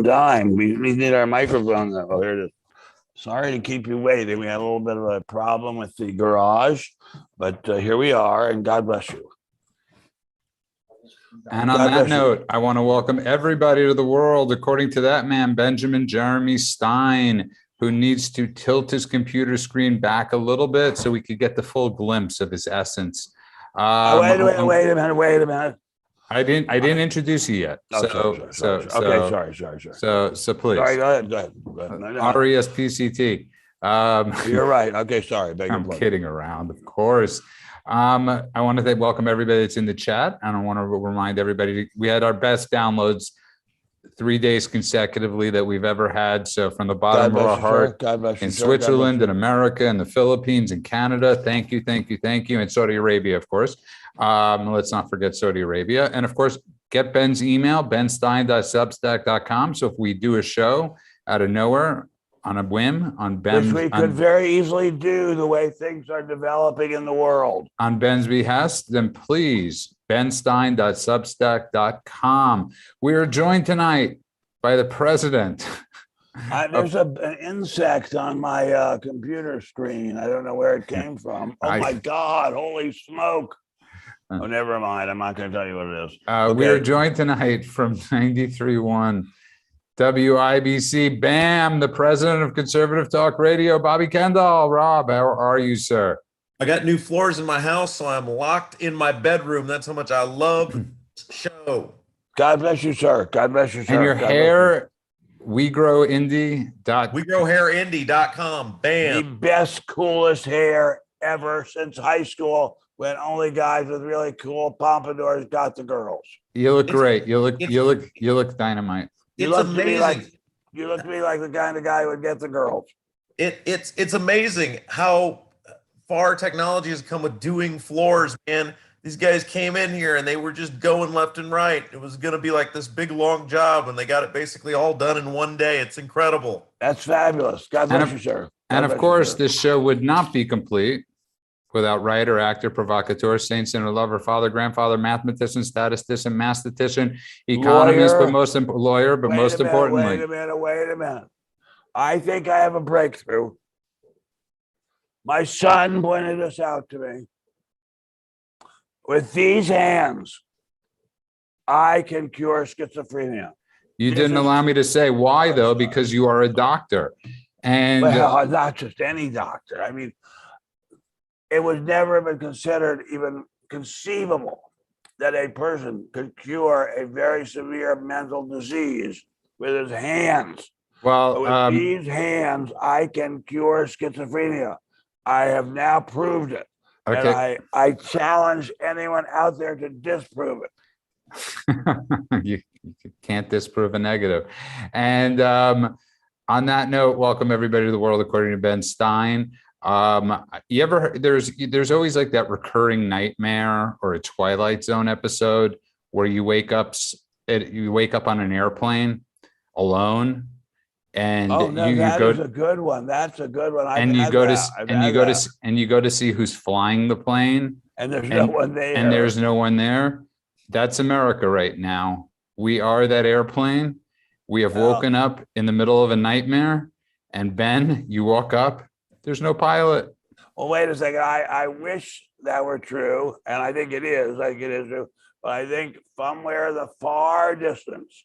dime. We need our microphone. Oh, here it is. Sorry to keep you waiting. We had a little bit of a problem with the garage, but here we are, and God bless you. And on that note, I want to welcome everybody to the world, according to that man, Benjamin Jeremy Stein, who needs to tilt his computer screen back a little bit so we could get the full glimpse of his essence. Wait a minute. I didn't introduce you yet. Oh, sorry. So please. Sorry, go ahead. RESPCT. You're right. Okay, sorry. I'm kidding around, of course. I want to welcome everybody that's in the chat, and I want to remind everybody we had our best downloads 3 days consecutively that we've ever had. So from the bottom of our heart, in Switzerland, in America, in the Philippines, in Canada, thank you, and Saudi Arabia, of course. Let's not forget Saudi Arabia, and of course, get Ben's email, benstein.substack.com. So if we do a show out of nowhere, on a whim, on Ben's, which we could very easily do the way things are developing in the world. On Ben's behest, then please, benstein.substack.com. We are joined tonight by the president. There's an insect on my computer screen. I don't know where it came from. Oh my God, holy smoke. Oh, never mind. I'm not going to tell you what it is. We are joined tonight from 93.1 WIBC, BAM, the president of Conservative Talk Radio, Bobby Kendall. Rob, how are you, sir? I got new floors in my house, so I'm locked in my bedroom. That's how much I love the show. God bless you, sir. God bless you, sir. And your hair, WeGrowHairIndie.com. BAM. The best, coolest hair ever since high school, when only guys with really cool pompadours got the girls. You look great. You look dynamite. You look to me like the kind of guy who would get the girls. It's amazing how far technology has come with doing floors, man. These guys came in here and they were just going left and right. It was going to be like this big long job, and they got it basically all done in one day. It's incredible. That's fabulous. God bless you, sir. And of course, this show would not be complete without writer, actor, provocateur, saint, sinner, lover, father, grandfather, mathematician, statistician, mathematician, economist, lawyer, but most importantly. Wait a minute. I think I have a breakthrough. My son pointed this out to me. With these hands, I can cure schizophrenia. You didn't allow me to say why, though, because you are a doctor. And not just any doctor. I mean, it was never been considered even conceivable that a person could cure a very severe mental disease with his hands. Well, with these hands, I can cure schizophrenia. I have now proved it. Okay. And I challenge anyone out there to disprove it. You can't disprove a negative. And on that note, welcome everybody to the world according to Ben Stein. You ever there's always like that recurring nightmare or a Twilight Zone episode where you wake up on an airplane alone, and is a good one. That's a good one. And you go to see who's flying the plane, and there's no one there. And there's no one there. That's America right now. We are that airplane. We have woken up in the middle of a nightmare, and Ben, you walk up. There's no pilot. Well, wait a second. I wish that were true, and I think it is. I think it is true. But I think somewhere in the far distance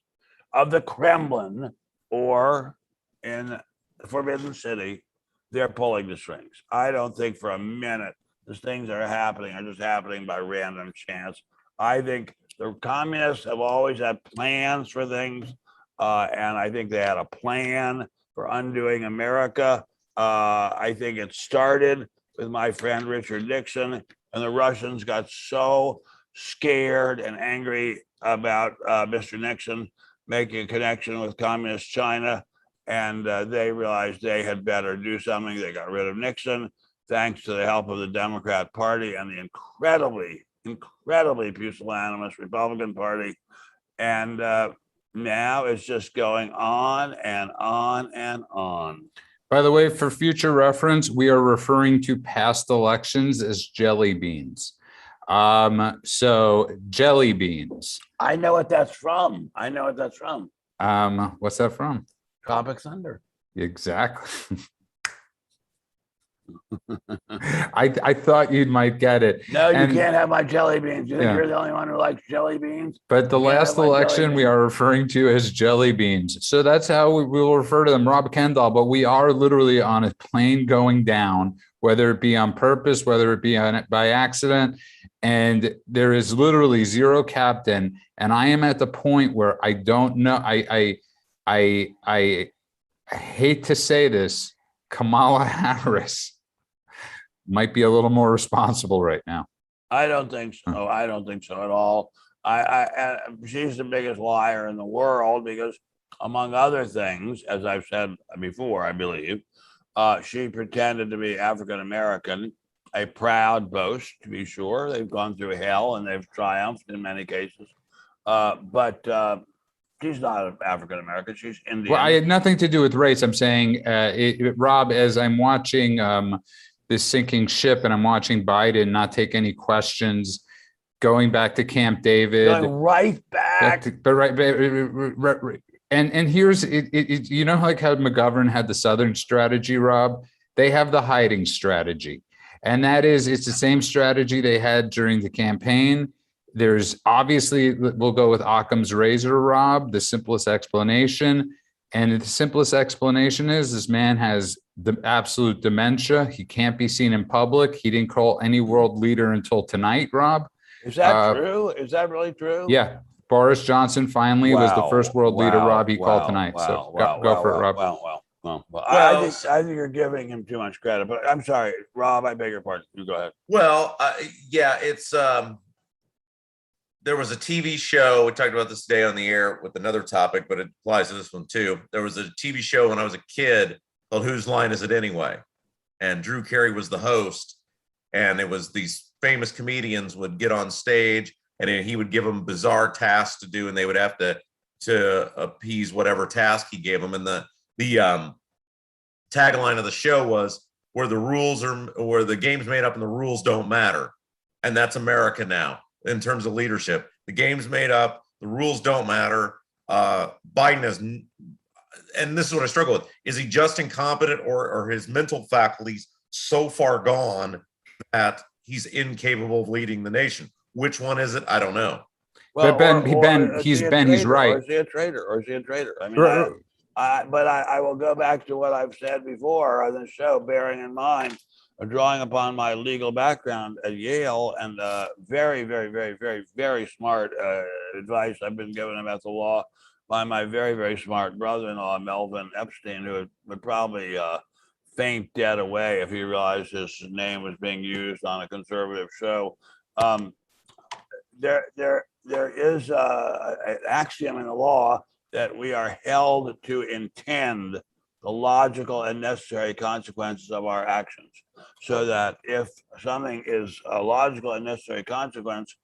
of the Kremlin or in the Forbidden City, they're pulling the strings. I don't think for a minute these things are just happening by random chance. I think the communists have always had plans for things, and I think they had a plan for undoing America. I think it started with my friend Richard Nixon, and the Russians got so scared and angry about Mr. Nixon making a connection with communist China, and they realized they had better do something. They got rid of Nixon, thanks to the help of the Democrat Party and the incredibly pusillanimous Republican Party. And now it's just going on and on and on. By the way, for future reference, we are referring to past elections as jelly beans. So jelly beans. I know what that's from. What's that from? Tropic Thunder. Exactly. I thought you might get it. No, you And- can't have my jelly beans. You think Yeah. you're the only one who likes jelly beans? But the You can't last have my jelly election we beans. are referring to as jelly beans. So that's how we will refer to them, Rob Kendall. But we are literally on a plane going down, whether it be on purpose, whether it be on by accident. And there is literally zero captain. And I am at the point where I don't know. I hate to say this, Kamala Harris might be a little more responsible right now. I don't think so. I don't think so at all. She's the biggest liar in the world because, among other things, as I've said before, I believe, she pretended to be African American, a proud boast, to be sure. They've gone through hell and they've triumphed in many cases. But she's not African American. She's Indian. Well, I had nothing to do with race. I'm saying, Rob, as I'm watching this sinking ship and I'm watching Biden not take any questions, going back to Camp David. Going right back. And here's it, you know, like how McGovern had the Southern strategy, Rob, they have the hiding strategy. And that is, it's the same strategy they had during the campaign. There's obviously, we'll go with Occam's razor, Rob, the simplest explanation. And the simplest explanation is this man has the absolute dementia. He can't be seen in public. He didn't call any world leader until tonight, Rob. Is that true? Is that really true? Yeah. Boris Johnson finally was the first world leader, Rob, he called tonight. So go for it, Rob. Well, I think you're giving him too much credit, but I'm sorry, Rob, I beg your pardon. You go ahead. Well, yeah, it's there was a TV show. We talked about this today on the air with another topic, but it applies to this one too. There was a TV show when I was a kid called Whose Line Is It Anyway? And Drew Carey was the host. And it was these famous comedians would get on stage and he would give them bizarre tasks to do, and they would have to appease whatever task he gave them. And the tagline of the show was where the game's made up and the rules don't matter. And that's America now. In terms of leadership, the game's made up, the rules don't matter. Biden is, and this is what I struggle with: is he just incompetent, or his mental faculties so far gone that he's incapable of leading the nation? Which one is it? I don't know. Well, he's right. Or is he a traitor? I mean, Right. but I will go back to what I've said before on the show, bearing in mind, drawing upon my legal background at Yale and very, very, very, very, very smart advice I've been given about the law by my very, very smart brother-in-law, Melvin Epstein, who would probably faint dead away if he realized his name was being used on a conservative show. There is an axiom in the law that we are held to intend the logical and necessary consequences of our actions. So that if something is a logical and necessary consequence,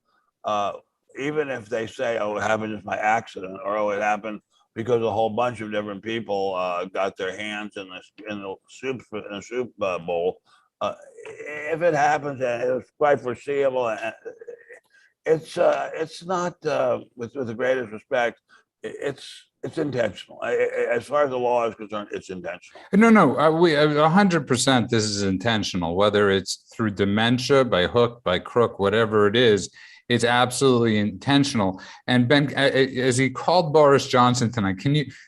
even if they say, "Oh, it happened just by accident," or "Oh, it happened because a whole bunch of different people got their hands in the soup bowl," if it happens and it was quite foreseeable, and it's not with the greatest respect, it's intentional. As far as the law is concerned, it's intentional. No, we 100%. This is intentional. Whether it's through dementia, by hook, by crook, whatever it is, it's absolutely intentional. And Ben, as he called Boris Johnson tonight,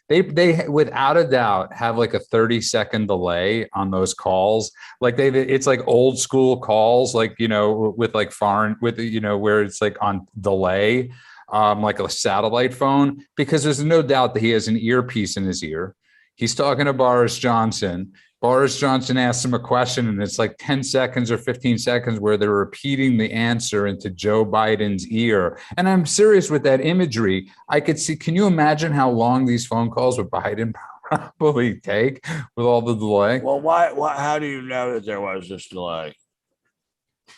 they without a doubt have like a 30-second delay on those calls. Like it's like old school calls, like, you know, with like foreign, with, you know, where it's like on delay. Like a satellite phone, because there's no doubt that he has an earpiece in his ear. He's talking to Boris Johnson. Boris Johnson asks him a question, and it's like 10 seconds or 15 seconds where they're repeating the answer into Joe Biden's ear. And I'm serious with that imagery. I could see, can you imagine how long these phone calls with Biden probably take with all the delay? Well, why how do you know that there was this delay?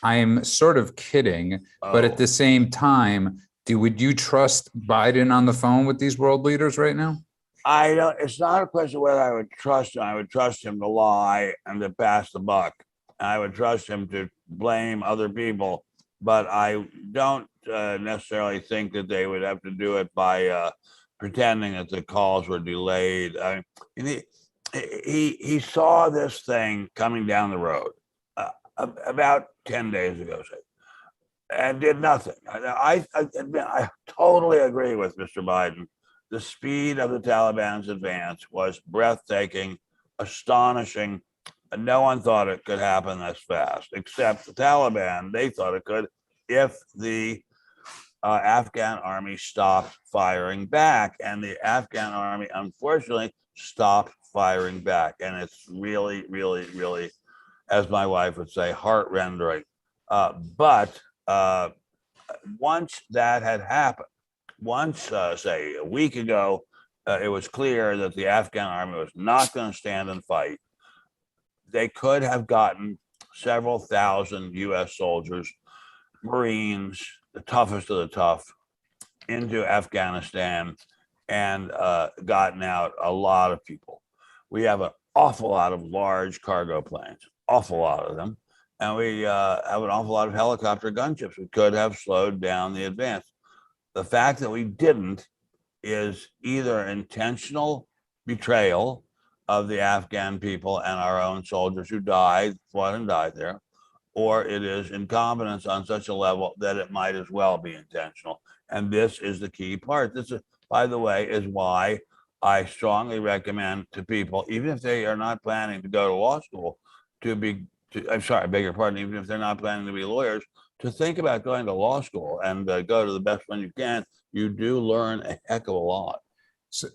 I'm sort of kidding, but at the same time, would you trust Biden on the phone with these world leaders right now? I don't. It's not a question of whether I would trust him. I would trust him to lie and to pass the buck. I would trust him to blame other people, but I don't necessarily think that they would have to do it by pretending that the calls were delayed. And he saw this thing coming down the road about 10 days ago, say, and did nothing. I totally agree with Mr. Biden. The speed of the Taliban's advance was breathtaking, astonishing. No one thought it could happen this fast, except the Taliban. They thought it could if the Afghan army stopped firing back. And the Afghan army, unfortunately, stopped firing back. And it's really, really, really, as my wife would say, heart-rending. But once that had happened, once, say, a week ago, it was clear that the Afghan army was not going to stand and fight. They could have gotten several thousand US soldiers, Marines, the toughest of the tough, into Afghanistan and gotten out a lot of people. We have an awful lot of large cargo planes, awful lot of them. And we have an awful lot of helicopter gunships. We could have slowed down the advance. The fact that we didn't is either intentional betrayal of the Afghan people and our own soldiers who fought and died there, or it is incompetence on such a level that it might as well be intentional. And this is the key part. This is, by the way, is why I strongly recommend to people, even if they are not planning to go to law school, I'm sorry, I beg your pardon, even if they're not planning to be lawyers, to think about going to law school and go to the best one you can. You do learn a heck of a lot. So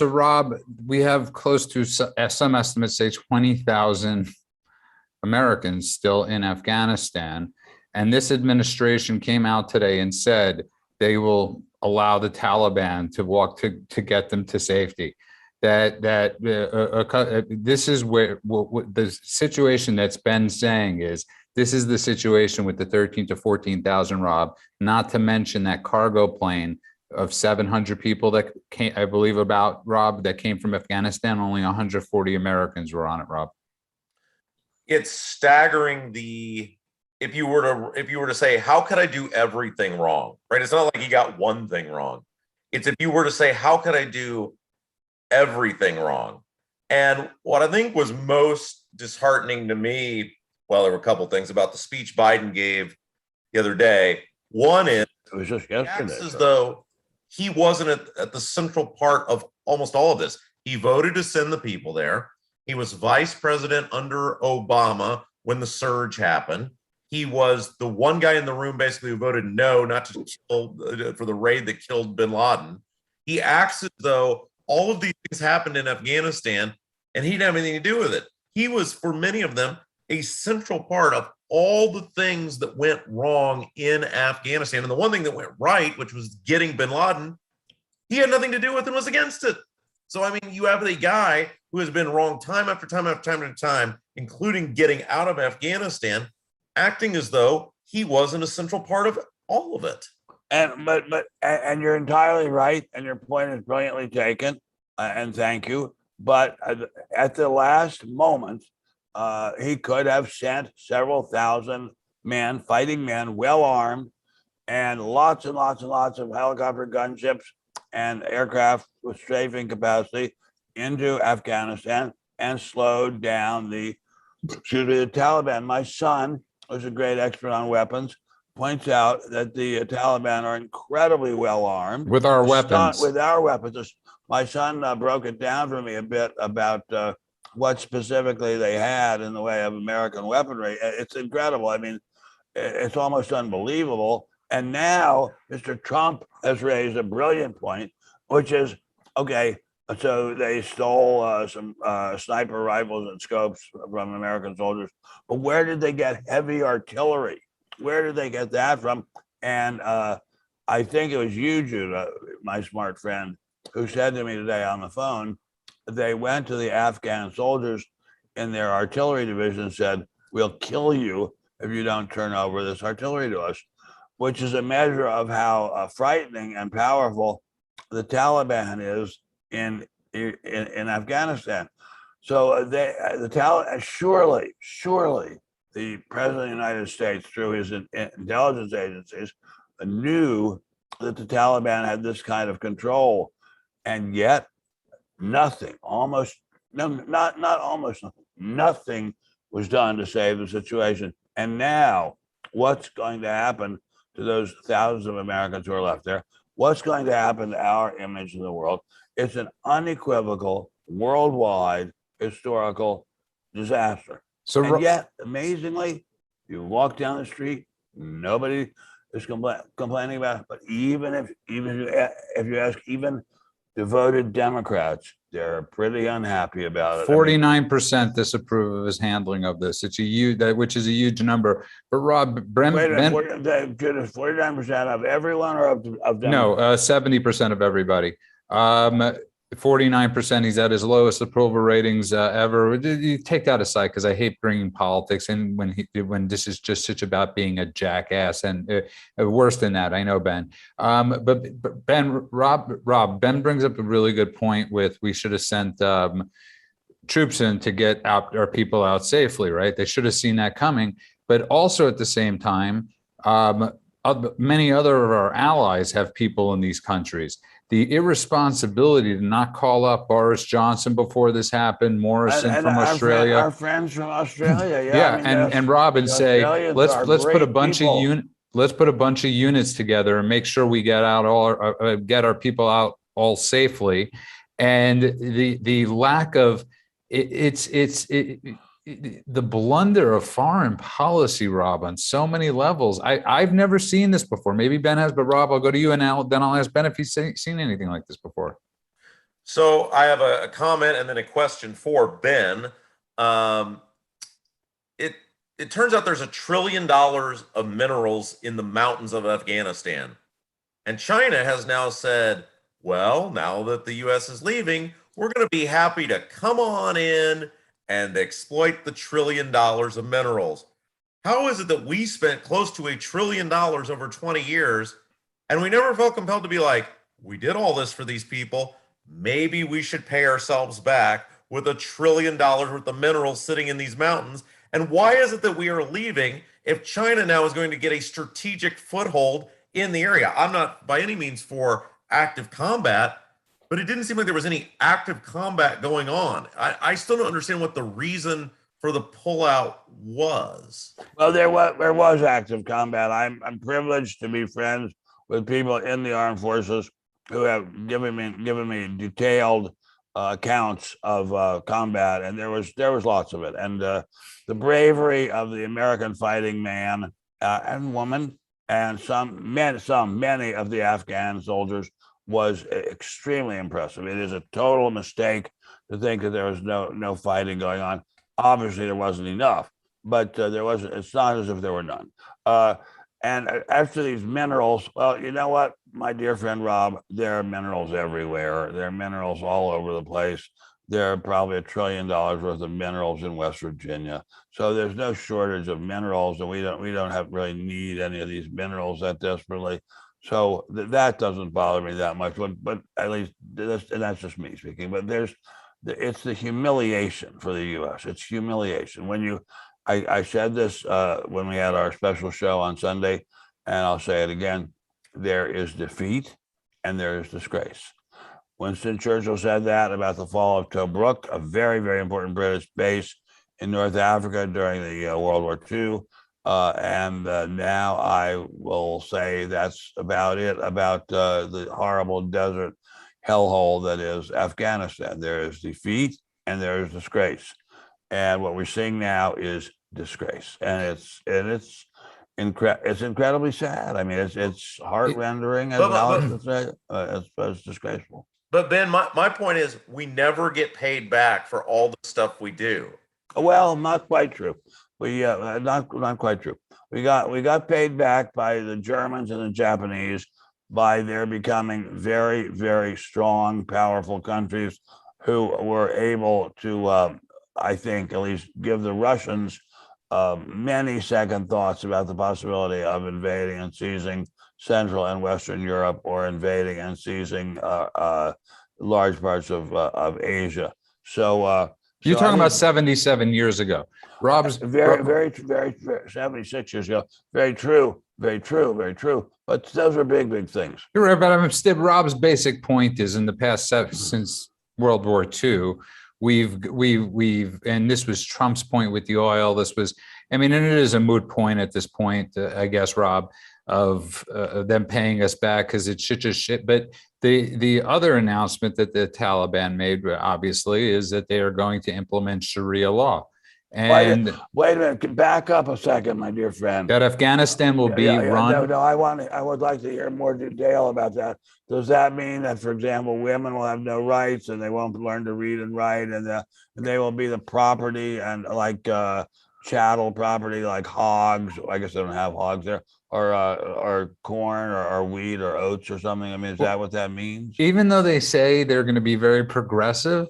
Rob, we have close to, some estimates say 20,000 Americans still in Afghanistan. And this administration came out today and said they will allow the Taliban to walk to get them to safety. This is where the situation that's been saying is, this is the situation with the 13 to 14,000, Rob, not to mention that cargo plane of 700 people that came, I believe about, Rob, that came from Afghanistan. Only 140 Americans were on it, Rob. It's staggering. If you were to say, how could I do everything wrong, right? It's not like you got one thing wrong. It's if you were to say, how could I do everything wrong? And what I think was most disheartening to me, well, there were a couple of things about the speech Biden gave the other day. One is, it was just yesterday, as though he wasn't at the central part of almost all of this. He voted to send the people there. He was vice president under Obama when the surge happened. He was the one guy in the room basically who voted no, not to kill for the raid that killed bin Laden. He acts as though all of these things happened in Afghanistan and he didn't have anything to do with it. He was, for many of them, a central part of all the things that went wrong in Afghanistan. And the one thing that went right, which was getting bin Laden, he had nothing to do with and was against it. So, I mean, you have a guy who has been wrong time after time after time after time, including getting out of Afghanistan, acting as though he wasn't a central part of all of it. And you're entirely right, and your point is brilliantly taken, and thank you. But at the last moment, he could have sent several thousand men, fighting men, well armed, and lots and lots and lots of helicopter gunships and aircraft with strafing capacity into Afghanistan and slowed down the Taliban. My son, who's a great expert on weapons, points out that the Taliban are incredibly well armed with our weapons. My son broke it down for me a bit about what specifically they had in the way of American weaponry. It's incredible. I mean, it's almost unbelievable. And now Mr. Trump has raised a brilliant point, which is, okay, so they stole some sniper rifles and scopes from American soldiers, but where did they get heavy artillery? Where did they get that from? And I think it was you, Judah, my smart friend, who said to me today on the phone, they went to the Afghan soldiers in their artillery division and said, we'll kill you if you don't turn over this artillery to us, which is a measure of how frightening and powerful the Taliban is in Afghanistan. So the Taliban, surely the president of the United States, through his intelligence agencies, knew that the Taliban had this kind of control, and yet nothing, almost no, not almost nothing, nothing was done to save the situation. And now, what's going to happen to those thousands of Americans who are left there? What's going to happen to our image in the world? It's an unequivocal, worldwide, historical disaster. So And yet, amazingly, you walk down the street, nobody is complaining about it. But even if you ask even devoted Democrats, they're pretty unhappy about it. 49% disapprove of his handling of this. It's a huge, which is a huge number. But Rob, Wait a minute, 49% of everyone or of Democrats? No, 70% of everybody. 49%. He's at his lowest approval ratings ever. You take that aside because I hate bringing politics in when this is just such about being a jackass, and worse than that. I know, Ben. But Ben, Rob, Ben brings up a really good point. With we should have sent troops in to get out our people out safely, right? They should have seen that coming. But also at the same time, many other of our allies have people in these countries. The irresponsibility to not call up Boris Johnson before this happened, Morrison from Australia, our friends from Australia, yeah, I mean, and Rob, and say let's put a bunch of let's put a bunch of units together and make sure we get out get our people out all safely. And the lack of the blunder of foreign policy, Rob, on so many levels. I've never seen this before. Maybe Ben has, but Rob, I'll go to you, and then I'll ask Ben if he's seen anything like this before. So I have a comment and then a question for Ben. It turns out there's $1 trillion of minerals in the mountains of Afghanistan. And China has now said, well, now that the U.S. is leaving, we're going to be happy to come on in and exploit the $1 trillion of minerals. How is it that we spent close to $1 trillion over 20 years and we never felt compelled to be like, we did all this for these people, maybe we should pay ourselves back with $1 trillion worth of minerals sitting in these mountains? And why is it that we are leaving if China now is going to get a strategic foothold in the area? I'm not by any means for active combat, but it didn't seem like there was any active combat going on. I still don't understand what the reason for the pullout was. Well, there was active combat. I'm privileged to be friends with people in the armed forces who have given me detailed accounts of combat, and there was lots of it. And the bravery of the American fighting man and woman, and many of the Afghan soldiers, was extremely impressive. It is a total mistake to think that there was no fighting going on. Obviously, there wasn't enough, but there wasn't. It's not as if there were none. And after these minerals, well, you know what, my dear friend Rob, there are minerals everywhere. There are minerals all over the place. There are probably $1 trillion worth of minerals in West Virginia. So there's no shortage of minerals, and we don't really need any of these minerals that desperately. So that doesn't bother me that much, but at least that's just me speaking. But it's the humiliation for the U.S. It's humiliation. I said this when we had our special show on Sunday, and I'll say it again. There is defeat and there is disgrace. Winston Churchill said that about the fall of Tobruk, a very, very important British base in North Africa during the World War II. And now I will say that's about it, about the horrible desert hellhole that is Afghanistan. There is defeat and there is disgrace. And what we're seeing now is disgrace. And it's incredibly sad. I mean, it's heart-rending, as Alex would say. It's disgraceful. But Ben, my point is, we never get paid back for all the stuff we do. Well, not quite true. Not quite true. We got paid back by the Germans and the Japanese by their becoming very, very strong, powerful countries who were able to, I think, at least give the Russians many second thoughts about the possibility of invading and seizing Central and Western Europe, or invading and seizing large parts of Asia. So You're So I talking about think 77 years ago. Rob's very 76 years ago. Very true. Very true. Very true. But those are big, big things. You're right, but Rob's basic point is in the past since World War II, we've, and this was Trump's point with the oil. This was, I mean, and it is a moot point at this point, I guess, Rob, of them paying us back because it's just shit. But the other announcement that the Taliban made, obviously, is that they are going to implement Sharia law. And wait a minute, back up a second, my dear friend. That Afghanistan will be run. No, I would like to hear more detail about that. Does that mean that, for example, women will have no rights and they won't learn to read and write, and they will be the property and like chattel property, like hogs? I guess they don't have hogs there, or corn or wheat or oats or something. I mean, is that what that means? Even though they say they're going to be very progressive,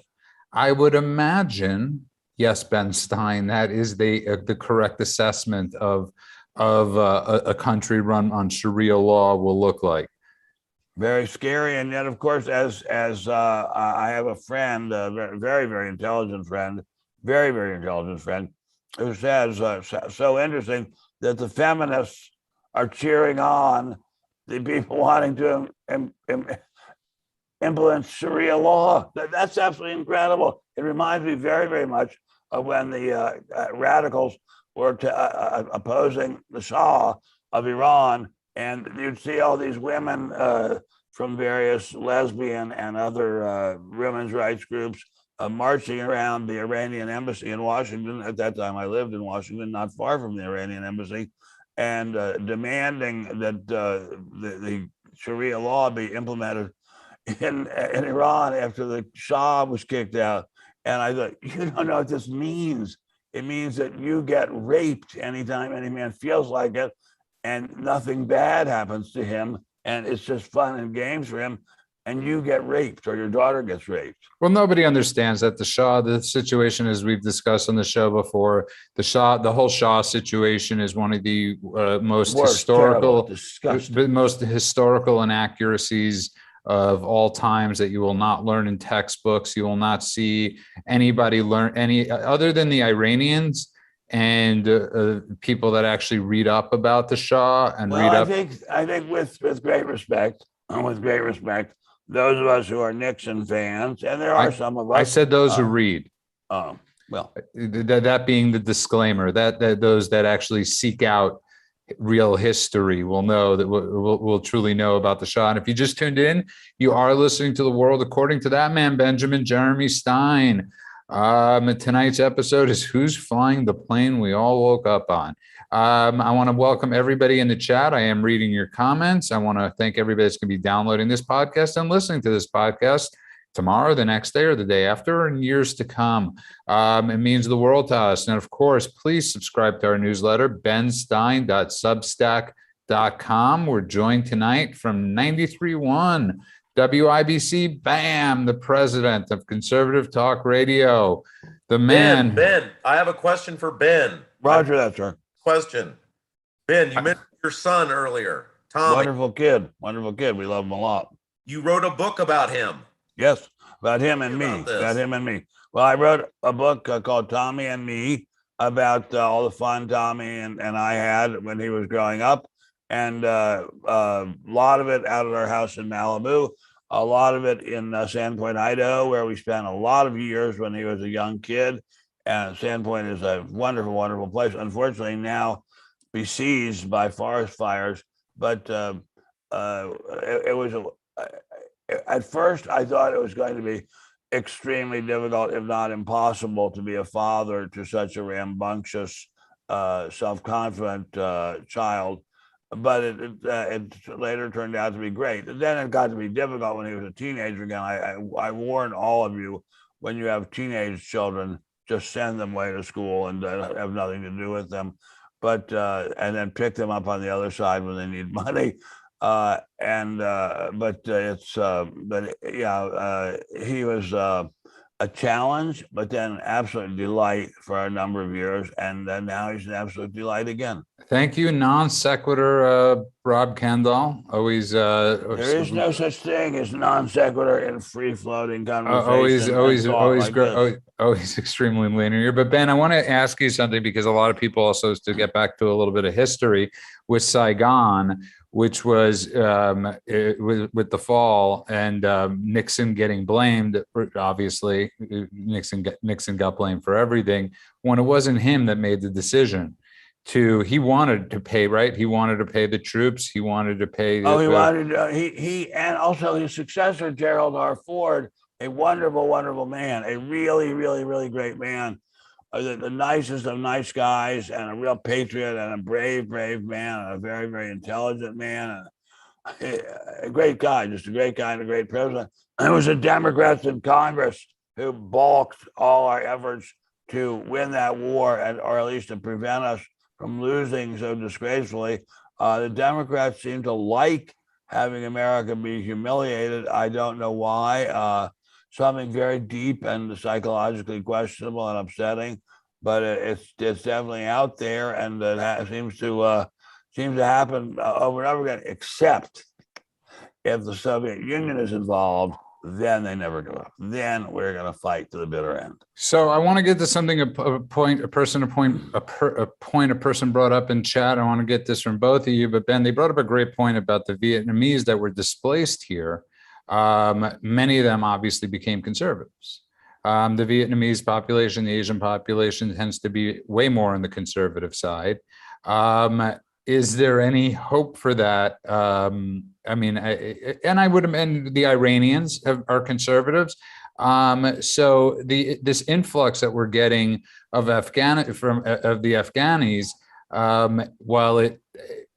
I would imagine. Yes, Ben Stein, that is the correct assessment of a country run on Sharia law will look like. Very scary, and yet, of course, as I have a friend, a very, very intelligent friend, who says so interesting that the feminists are cheering on the people wanting to implement Sharia law. That's absolutely incredible. It reminds me very, very much of when the radicals were opposing the Shah of Iran, and you'd see all these women from various lesbian and other women's rights groups marching around the Iranian embassy in Washington. At that time, I lived in Washington, not far from the Iranian embassy, and demanding that the Sharia law be implemented in Iran after the Shah was kicked out. And I thought, you don't know what this means. It means that you get raped anytime any man feels like it, and nothing bad happens to him, and it's just fun and games for him, and you get raped or your daughter gets raped. Well, nobody understands that the situation, as we've discussed on the show before, the whole Shah situation is one of the most historical inaccuracies of all times that you will not learn in textbooks. You will not see anybody learn any other than the Iranians and people that actually read up about the Shah and read up. I think with great respect, those of us who are Nixon fans, and there are some of us. I said those who read. Well, that being the disclaimer, that those that actually seek out real history will know that we'll truly know about the Shah. And if you just tuned in, you are listening to The World According to that man, Benjamin Jeremy Stein. Tonight's episode is Who's Flying the Plane We All Woke Up On. I want to welcome everybody in the chat. I am reading your comments. I want to thank everybody that's going to be downloading this podcast and listening to this podcast tomorrow, the next day, or the day after, and years to come. It means the world to us. And of course, please subscribe to our newsletter, benstein.substack.com. We're joined tonight from 93.1 WIBC, BAM, the president of Conservative Talk Radio, the man. Ben, I have a question for Ben. Roger that, sir. Question. Ben, you mentioned your son earlier, Tommy. Wonderful kid. We love him a lot. You wrote a book about him. Yes, about him and me. Well, I wrote a book called Tommy and Me about all the fun Tommy and I had when he was growing up. And a lot of it out at our house in Malibu, a lot of it in Sandpoint, Idaho, where we spent a lot of years when he was a young kid. And Sandpoint is a wonderful, wonderful place. Unfortunately, now besieged by forest fires. But it was at first, I thought it was going to be extremely difficult, if not impossible, to be a father to such a rambunctious, self-confident child. But it later turned out to be great. And then it got to be difficult when he was a teenager again. I warn all of you, when you have teenage children, just send them away to school and have nothing to do with them. But and then pick them up on the other side when they need money. He was a challenge, but then absolute delight for a number of years, and then now he's an absolute delight again. Thank you, non sequitur, Rob Kendall. Always, There is no such thing as non sequitur in free floating conversation and thought always like this. always extremely linear. But Ben, I want to ask you something because a lot of people also, to get back to a little bit of history with Saigon, which was with the fall and Nixon getting blamed. Obviously, Nixon got blamed for everything when it wasn't him that made the decision. He wanted to pay, right? He wanted to pay the troops. He wanted to pay. Oh, he wanted he and also his successor, Gerald R. Ford, a wonderful, wonderful man, a really, really, really great man, the nicest of nice guys, and a real patriot, and a brave, brave man, and a very, very intelligent man, and a great guy, just a great guy and a great president. It was the Democrats in Congress who balked all our efforts to win that war, or at least to prevent us from losing so disgracefully. The Democrats seem to like having America be humiliated. I don't know why. Something very deep and psychologically questionable and upsetting, but it's definitely out there, and it seems to happen over and over again. Except if the Soviet Union is involved, then they never give up. Then we're going to fight to the bitter end. So I want to get to something, a point a person brought up in chat. I want to get this from both of you, but Ben, they brought up a great point about the Vietnamese that were displaced here. Many of them obviously became conservatives. The Vietnamese population, the Asian population tends to be way more on the conservative side. Is there any hope for that? I mean, I would imagine the Iranians are conservatives. So this influx that we're getting of the Afghanis, while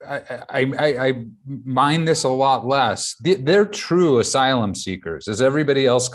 I mind this a lot less. They're true asylum seekers. Does everybody else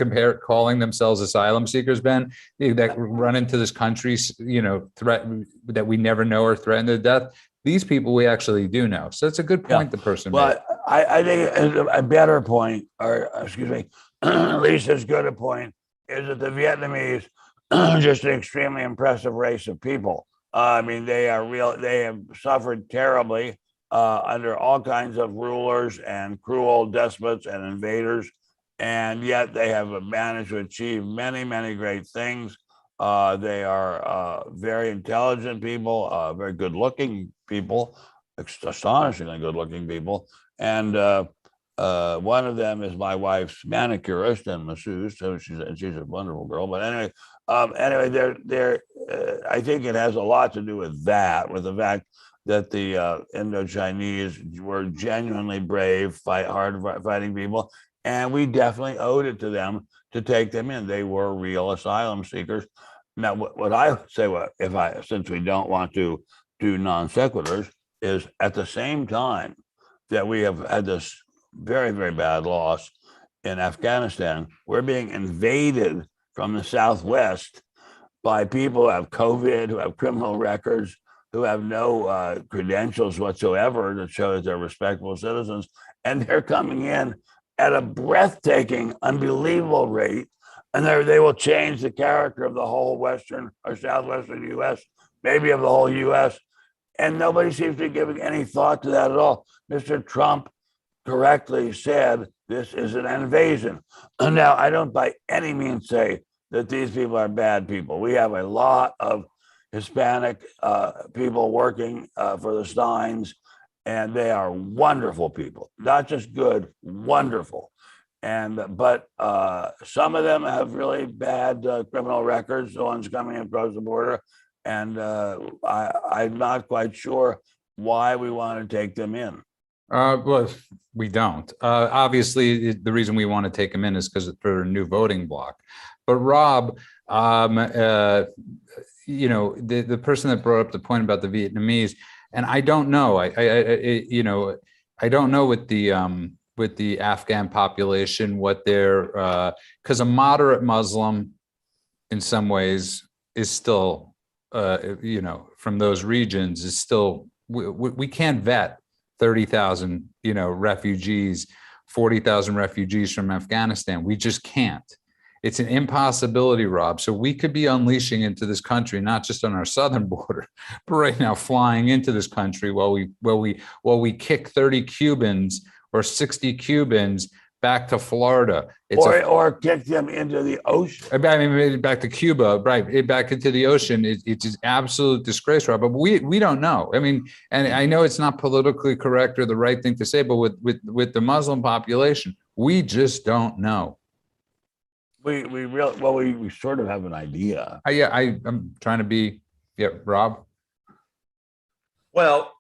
calling themselves asylum seekers, Ben, that run into this country, that we never know are threatened to death? These people we actually do know. So it's a good point the person made. But I think a better point, or excuse me, at least as good a point, is that the Vietnamese are just an extremely impressive race of people. I mean, they have suffered terribly under all kinds of rulers and cruel despots and invaders, and yet they have managed to achieve many, many great things. They are very intelligent people, very good-looking people, astonishingly good-looking people, and one of them is my wife's manicurist and masseuse, so she's a wonderful girl. But anyway, I think it has a lot to do with that, with the fact that the Indo-Chinese were genuinely brave, hard fighting people, and we definitely owed it to them to take them in. They were real asylum seekers. Now, what I would say, since we don't want to do non sequiturs, is at the same time that we have had this very, very bad loss in Afghanistan, we're being invaded from the Southwest by people who have COVID, who have criminal records, who have no credentials whatsoever that show that they're respectable citizens. And they're coming in at a breathtaking, unbelievable rate. And they will change the character of the whole Western or Southwestern U.S., maybe of the whole U.S. And nobody seems to be giving any thought to that at all. Mr. Trump correctly said this is an invasion. And now, I don't by any means say that these people are bad people. We have a lot of Hispanic people working for the Steins, and they are wonderful people, not just good, wonderful. But some of them have really bad criminal records, the ones coming across the border. And I'm not quite sure why we want to take them in. Well, we don't. Obviously, the reason we want to take them in is because for a new voting bloc. But Rob, the person that brought up the point about the Vietnamese, and I don't know. I don't know with the Afghan population what they're because a moderate Muslim, in some ways, is still from those regions is still we can't vet 30,000 refugees, 40,000 refugees from Afghanistan. We just can't. It's an impossibility, Rob. So we could be unleashing into this country, not just on our southern border, but right now flying into this country while we kick 30 Cubans or 60 Cubans back to Florida. Or kick them into the ocean. I mean, back to Cuba, right? Back into the ocean. It's an absolute disgrace, Rob. But we don't know. I mean, and I know it's not politically correct or the right thing to say, but with the Muslim population, we just don't know. We sort of have an idea. I'm trying to be, Rob. Well,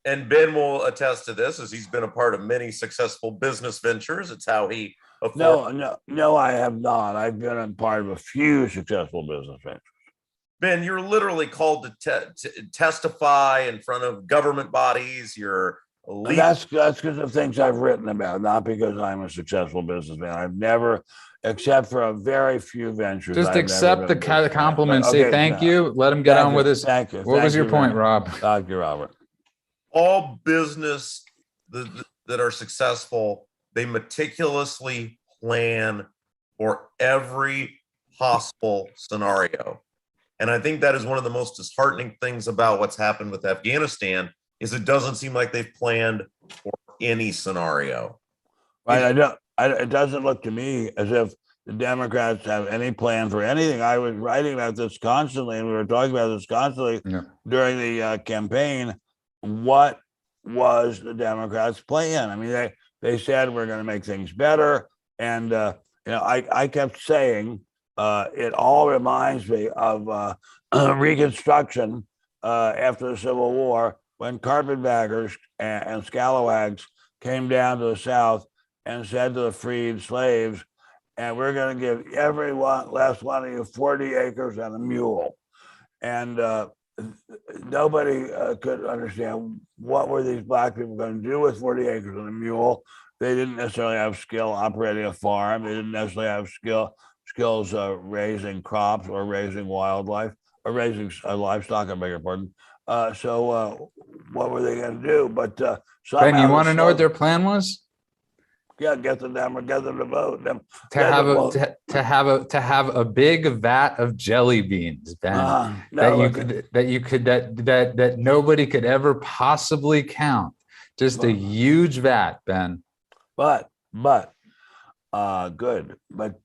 and Ben will attest to this, as he's been a part of many successful business ventures. It's how he No, I have not. I've been a part of a few successful business ventures. Ben, you're literally called to testify in front of government bodies. You're that's because of things I've written about, not because I'm a successful businessman. I've never, except for a very few ventures. Just accept the compliment. Say thank you. Let him get on with his. Thank you. What was your point, Rob? Thank you, Robert. All business that are successful, they meticulously plan for every possible scenario. And I think that is one of the most disheartening things about what's happened with Afghanistan is it doesn't seem like they've planned for any scenario. Right. It doesn't look to me as if the Democrats have any plan for anything. I was writing about this constantly, and we were talking about this constantly during the campaign. What was the Democrats' plan? I mean, they said we're going to make things better. And, I kept saying it all reminds me of Reconstruction after the Civil War, when carpetbaggers and scalawags came down to the South and said to the freed slaves, and we're going to give every last one of you 40 acres and a mule. And nobody could understand what were these black people going to do with 40 acres and a mule. They didn't necessarily have skill operating a farm. They didn't necessarily have skills raising crops or raising wildlife or raising livestock, I beg your pardon. So what were they going to do? But Ben, you want to know what their plan was? Yeah, get them to vote. To have a big vat of jelly beans, Ben, that nobody could ever possibly count. Just a huge vat, Ben. But good. But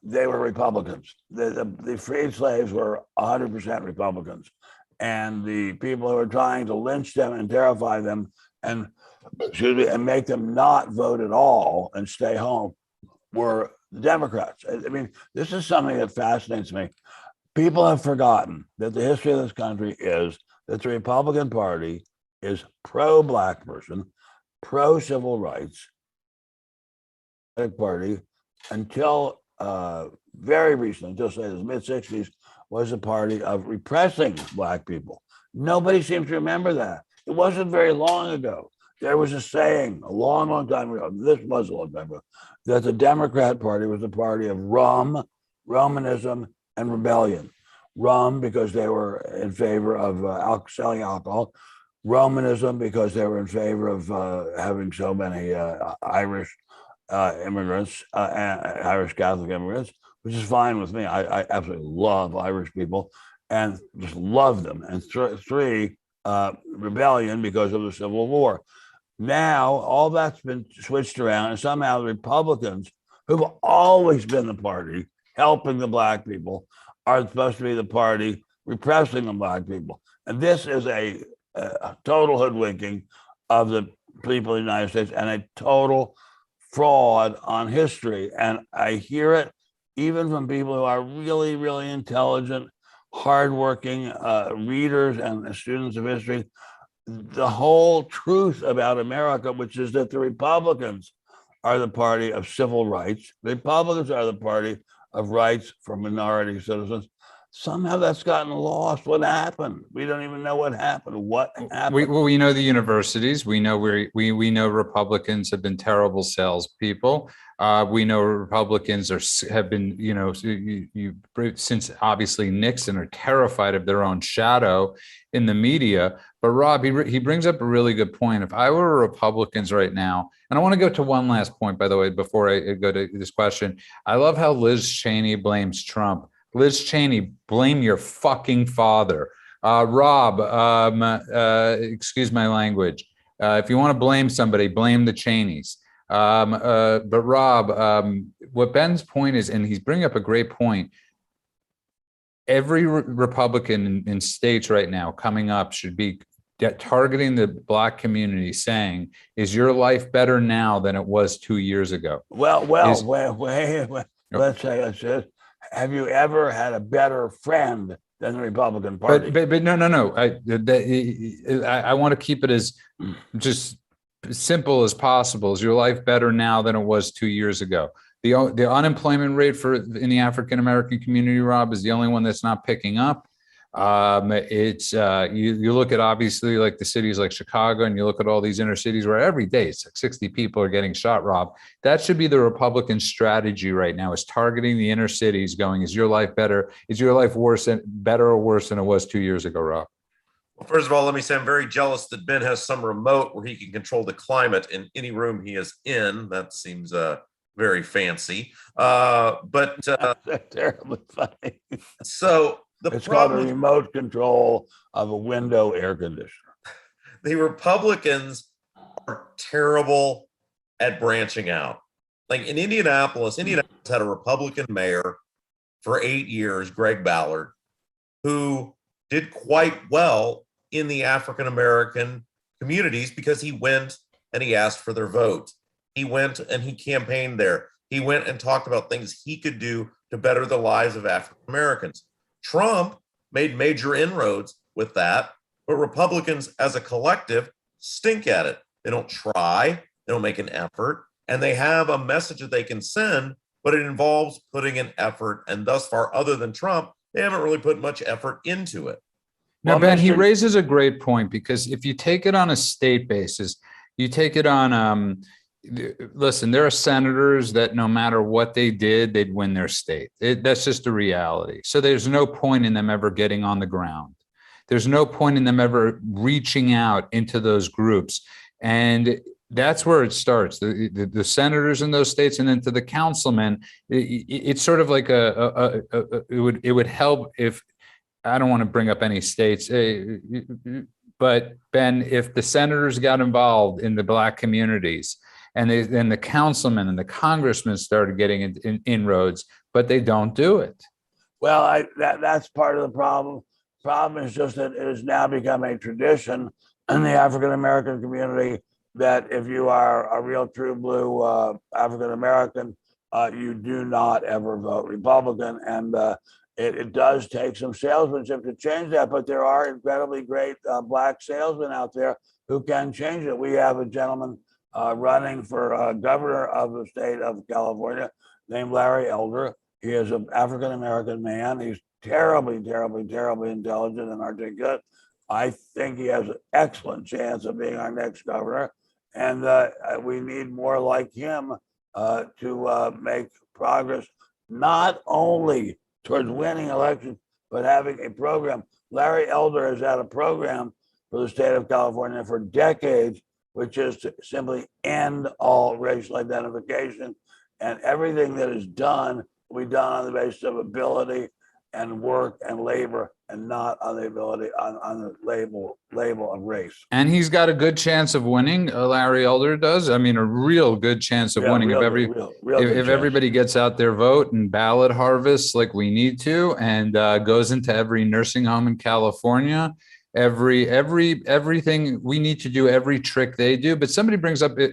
they were Republicans. The freed slaves were 100% Republicans. And the people who were trying to lynch them and terrify them and make them not vote at all and stay home were the Democrats. I mean, this is something that fascinates me. People have forgotten that the history of this country is that the Republican Party is pro-black person, pro-civil rights party until very recently, until say the mid-60s, was a party of repressing black people. Nobody seems to remember that. It wasn't very long ago. There was a saying a long, long time ago, this was a long time ago, that the Democrat Party was a party of Romanism, and rebellion. Rum, because they were in favor of selling alcohol. Romanism, because they were in favor of having so many Irish immigrants, Irish Catholic immigrants, which is fine with me. I absolutely love Irish people and just love them. And three, rebellion because of the Civil War. Now, all that's been switched around, and somehow the Republicans, who've always been the party helping the black people, are supposed to be the party repressing the black people. And this is a total hoodwinking of the people of the United States and a total fraud on history. And I hear it even from people who are really, really intelligent, hardworking readers and students of history. The whole truth about America, which is that the Republicans are the party of civil rights. The Republicans are the party of rights for minority citizens. somehow that's gotten lost. What happened? We don't even know what happened. What happened? We know the universities. We know we know Republicans have been terrible salespeople. We know Republicans have been, since obviously Nixon, are terrified of their own shadow in the media. But Rob, he brings up a really good point. If I were Republicans right now, and I want to go to one last point, by the way, before I go to this question. I love how Liz Cheney blames Trump. Liz Cheney, blame your fucking father. Rob, excuse my language. If you want to blame somebody, blame the Cheneys. But Rob, what Ben's point is, and he's bringing up a great point. Every Republican in states right now coming up should be targeting the Black community, saying, "Is your life better now than it was 2 years ago?" Well, let's say this. Have you ever had a better friend than the Republican Party? But no. I want to keep it as just simple as possible. Is your life better now than it was 2 years ago? The unemployment rate in the African American community, Rob, is the only one that's not picking up. You look at obviously like the cities like Chicago, and you look at all these inner cities where every day it's like 60 people are getting shot, Rob. That should be the Republican strategy right now, is targeting the inner cities, going, is your life better? Is your life better or worse than it was 2 years ago, Rob? Well, first of all, let me say I'm very jealous that Ben has some remote where he can control the climate in any room he is in. That seems very fancy. But That's terribly funny. So it's called a remote control of a window air conditioner. The Republicans are terrible at branching out. Like in Indianapolis had a Republican mayor for 8 years, Greg Ballard, who did quite well in the African American communities because he went and he asked for their vote. He went and he campaigned there. He went and talked about things he could do to better the lives of African Americans. Trump made major inroads with that, but Republicans as a collective stink at it. They don't try, they don't make an effort, and they have a message that they can send, but it involves putting an effort. And thus far, other than Trump, they haven't really put much effort into it. Now, Ben, he raises a great point, because if you take it on a state basis, you take it on, listen, there are senators that no matter what they did, they'd win their state. That's just a reality. So there's no point in them ever getting on the ground. There's no point in them ever reaching out into those groups. And that's where it starts. The senators in those states, and then to the councilmen, it's sort of like it would help if, I don't want to bring up any states, but Ben, if the senators got involved in the Black communities, and then the councilmen and the congressmen started getting inroads, but they don't do it. Well, that's part of the problem. Problem is just that it has now become a tradition in the African American community that if you are a real true blue African American, you do not ever vote Republican. And it does take some salesmanship to change that, but there are incredibly great Black salesmen out there who can change it. We have a gentleman running for governor of the state of California named Larry Elder. He is an African American man. He's terribly intelligent and articulate. I think he has an excellent chance of being our next governor. And we need more like him to make progress, not only towards winning elections, but having a program. Larry Elder has had a program for the state of California for decades, which is to simply end all racial identification, and everything that is done will be done on the basis of ability and work and labor, and not on the ability on the label of race. And he's got a good chance of winning. Larry Elder does. I mean, a real good chance of winning if everybody gets out their vote and ballot harvests like we need to, and goes into every nursing home in California. Everything we need to do, every trick they do. But somebody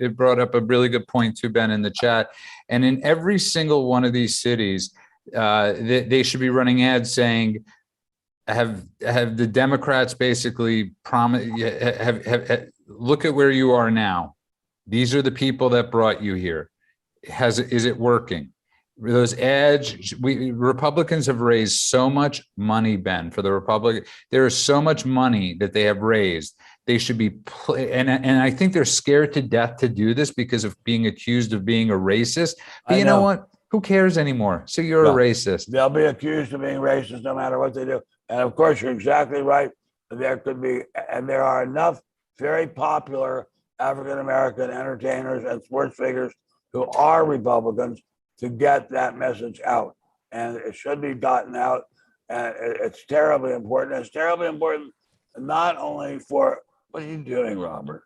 brought up a really good point too, Ben, in the chat. And in every single one of these cities, they should be running ads saying, have the Democrats basically look at where you are now. These are the people that brought you here. Is it working? those ads. Republicans have raised so much money, Ben, for the Republic. There is so much money that they have raised. They should be, and I think they're scared to death to do this because of being accused of being a racist. But you know what? Who cares anymore? So you're a racist. They'll be accused of being racist no matter what they do. And of course, you're exactly right. There could be, and there are enough very popular African-American entertainers and sports figures who are Republicans to get that message out. And it should be gotten out. And it's terribly important. It's terribly important not only for, what are you doing, Robert?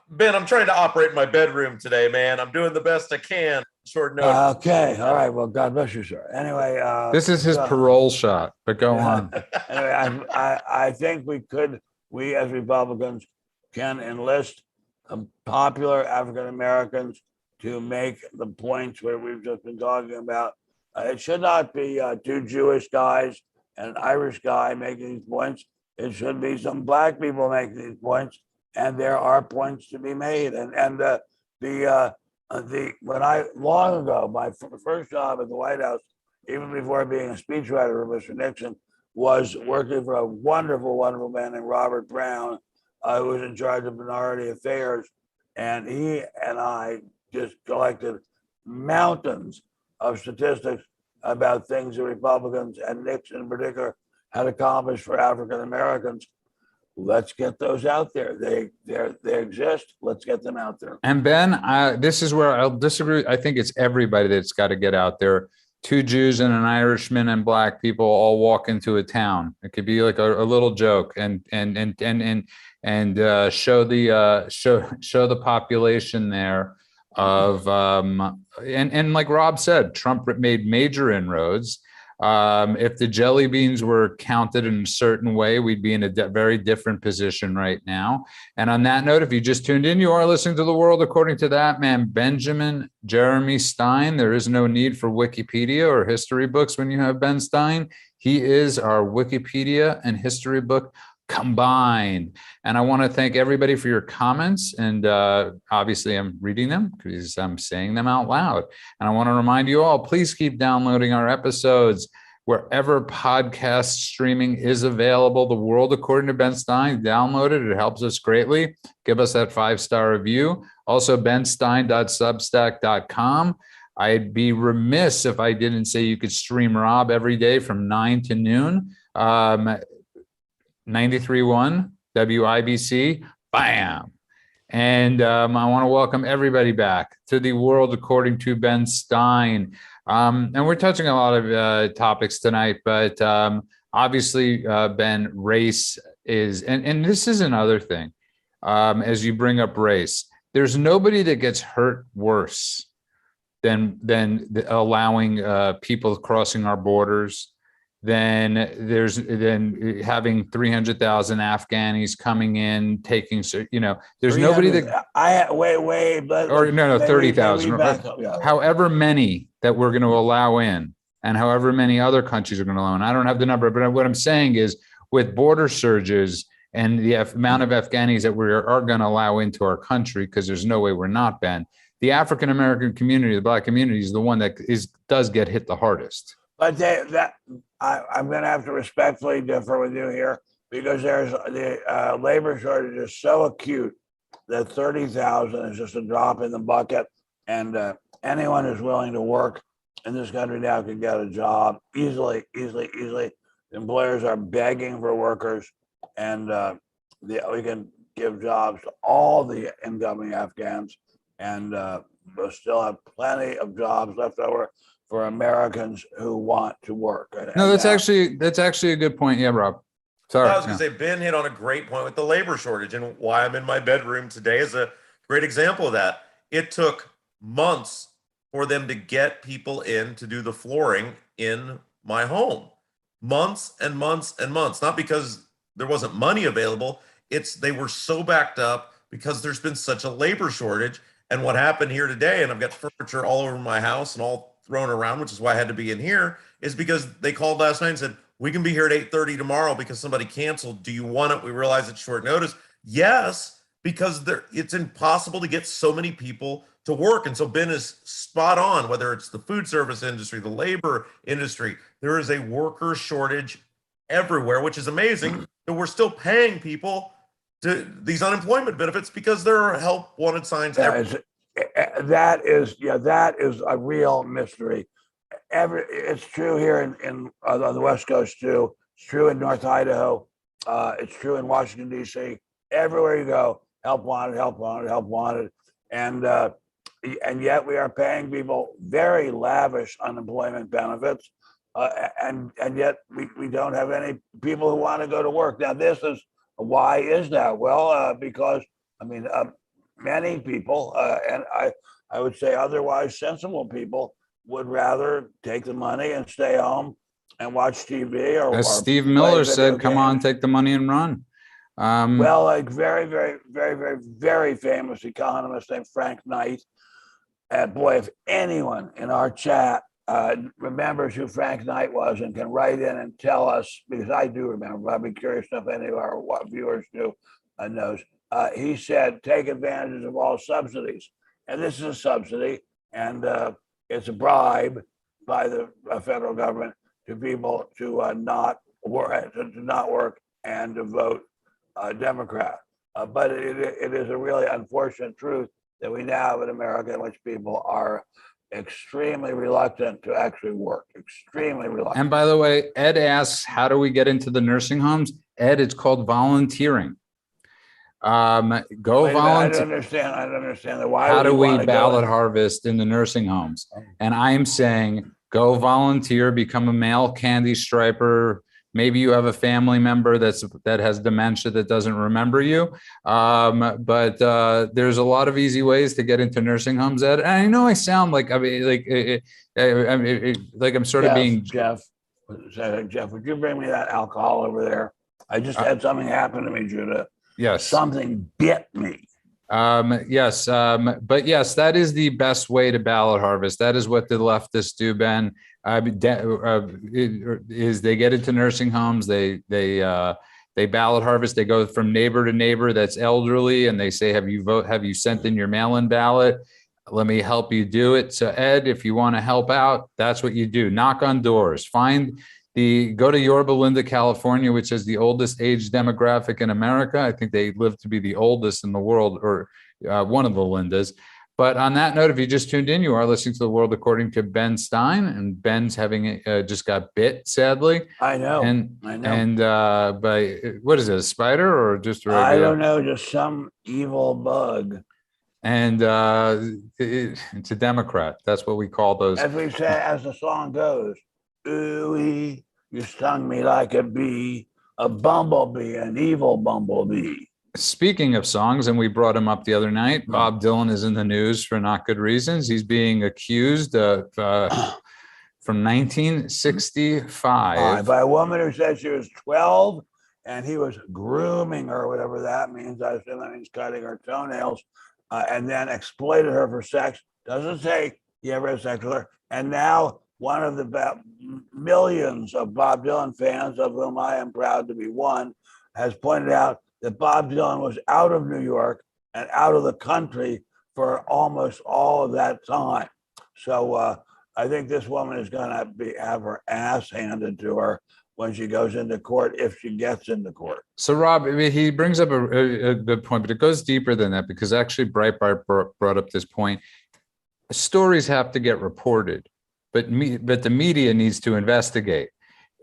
Ben, I'm trying to operate in my bedroom today, man. I'm doing the best I can. Short notice. Okay. All right. Well, God bless you, sir. Anyway. This is his parole shot, but go on. Anyway, I think we as Republicans can enlist popular African Americans to make the points where we've just been talking about. It should not be two Jewish guys and an Irish guy making these points. It should be some black people making these points, and there are points to be made. And when I long ago, my first job at the White House, even before being a speechwriter for Mr. Nixon, was working for a wonderful, wonderful man named Robert Brown, who was in charge of minority affairs, and he and I just collected mountains of statistics about things the Republicans and Nixon in particular had accomplished for African Americans. Let's get those out there. They exist. Let's get them out there. And Ben, this is where I'll disagree. I think it's everybody that's got to get out there. Two Jews and an Irishman and black people all walk into a town. It could be like a little joke and show the population there of and like Rob said, Trump made major inroads. If the jelly beans were counted in a certain way, we'd be in a very different position right now. And on that note, if you just tuned in, you are listening to The World According to That Man, Benjamin Jeremy Stein. There is no need for Wikipedia or history books when you have Ben Stein. He is our Wikipedia and history book combined. And I want to thank everybody for your comments. And obviously I'm reading them because I'm saying them out loud. And I want to remind you all, please keep downloading our episodes wherever podcast streaming is available. The World According to Ben Stein, download it. It helps us greatly. Give us that 5-star review. Also, benstein.substack.com. I'd be remiss if I didn't say you could stream Rob every day from 9 to noon. 93.1 WIBC, bam. And I want to welcome everybody back to The World According to Ben Stein. And we're touching a lot of topics tonight, but obviously, Ben, race is, and this is another thing, as you bring up race, there's nobody that gets hurt worse than allowing people crossing our borders. Then having 300,000 Afghanis coming in, taking, there's nobody that no, 30,000, however many that we're going to allow in, and however many other countries are going to allow in. I don't have the number, but what I'm saying is, with border surges and the amount of Afghanis that we are going to allow into our country, because there's no way we're not, Ben, the African American community, the Black community, is the one that does get hit the hardest. But I'm going to have to respectfully differ with you here, because there's the labor shortage is so acute that 30,000 is just a drop in the bucket, and anyone who's willing to work in this country now can get a job easily. Employers are begging for workers, and we can give jobs to all the incoming Afghans, and we'll still have plenty of jobs left over for Americans who want to work. No, that's actually a good point. Yeah, Rob. Sorry. I was going to say, Ben hit on a great point with the labor shortage, and why I'm in my bedroom today is a great example of that. It took months for them to get people in to do the flooring in my home. Months and months and months. Not because there wasn't money available. They were so backed up because there's been such a labor shortage. And what happened here today, and I've got furniture all over my house and all thrown around, which is why I had to be in here, is because they called last night and said, we can be here at 8:30 tomorrow because somebody canceled. Do you want it? We realize it's short notice. Yes, because it's impossible to get so many people to work. And so Ben is spot on, whether it's the food service industry, the labor industry, there is a worker shortage everywhere, which is amazing that we're still paying people to these unemployment benefits because there are help wanted signs everywhere. That is a real mystery. It's true here in on the West Coast too. It's true in North Idaho. It's true in Washington D.C. Everywhere you go, help wanted, help wanted, help wanted, and yet we are paying people very lavish unemployment benefits, and yet we don't have any people who want to go to work. Now this is why is that? Well, because I mean many people, and I would say otherwise sensible people, would rather take the money and stay home and watch TV As or Steve play Miller video said, come on, games. take the money and run. Well, a very, very, very, very, very famous economist named Frank Knight. And boy, if anyone in our chat remembers who Frank Knight was and can write in and tell us, because I do remember, but I'd be curious if any of our viewers do knows. He said, take advantage of all subsidies. And this is a subsidy, and it's a bribe by the federal government to people to not work and to vote Democrat. But it is a really unfortunate truth that we now have in America in which people are extremely reluctant to actually work, extremely reluctant. And by the way, Ed asks, how do we get into the nursing homes? Ed, it's called volunteering. Go volunteer. I don't understand that. Why how do we want to ballot harvest in the nursing homes? And I'm saying, go volunteer, become a male candy striper. Maybe you have a family member that has dementia that doesn't remember you. But there's a lot of easy ways to get into nursing homes, Ed. And I know I sound like I'm sort of being Jeff, would you bring me that alcohol over there? I just had something happen to me, Judah. Yes. Something bit me. Yes. But yes, that is the best way to ballot harvest. That is what the leftists do, Ben. Is they get into nursing homes, they ballot harvest, they go from neighbor to neighbor that's elderly, and they say, have you sent in your mail-in ballot? Let me help you do it. So Ed, if you want to help out, that's what you do. Knock on doors, go to Yorba Linda, California, which is the oldest age demographic in America. I think they live to be the oldest in the world, or one of the Lindas. But on that note, if you just tuned in, you are listening to The World According to Ben Stein, and Ben's having just got bit, sadly. I know. And by, what is it, a spider or just a regular? I don't know, just some evil bug. And it's a Democrat. That's what we call those. As we say, as the song goes, ooh-wee, you stung me like a bee, a bumblebee, an evil bumblebee. Speaking of songs, and we brought him up the other night, Bob Dylan is in the news for not good reasons. He's being accused of, from 1965. By a woman who said she was 12 and he was grooming her, whatever that means. I assume that means cutting her toenails, and then exploited her for sex. Doesn't say he ever had sex with her. And now one of the millions of Bob Dylan fans, of whom I am proud to be one, has pointed out that Bob Dylan was out of New York and out of the country for almost all of that time. So I think this woman is going to have her ass handed to her when she goes into court, if she gets into court. So Rob, I mean, he brings up a good point, but it goes deeper than that, because actually Breitbart brought up this point. Stories have to get reported, but the media needs to investigate.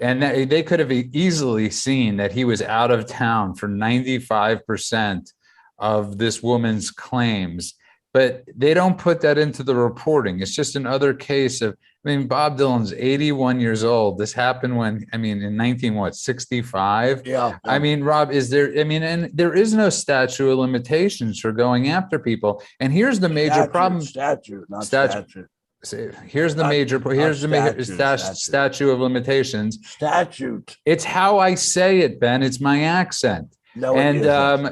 And they could have easily seen that he was out of town for 95% of this woman's claims, but they don't put that into the reporting. It's just another case of, I mean, Bob Dylan's 81 years old. This happened when, I mean, in 1965? Yeah. I mean, Rob, and there is no statute of limitations for going after people. And here's the major problem. Statute. Here's the major statute of limitations. Statute. It's how I say it, Ben. It's my accent. No, and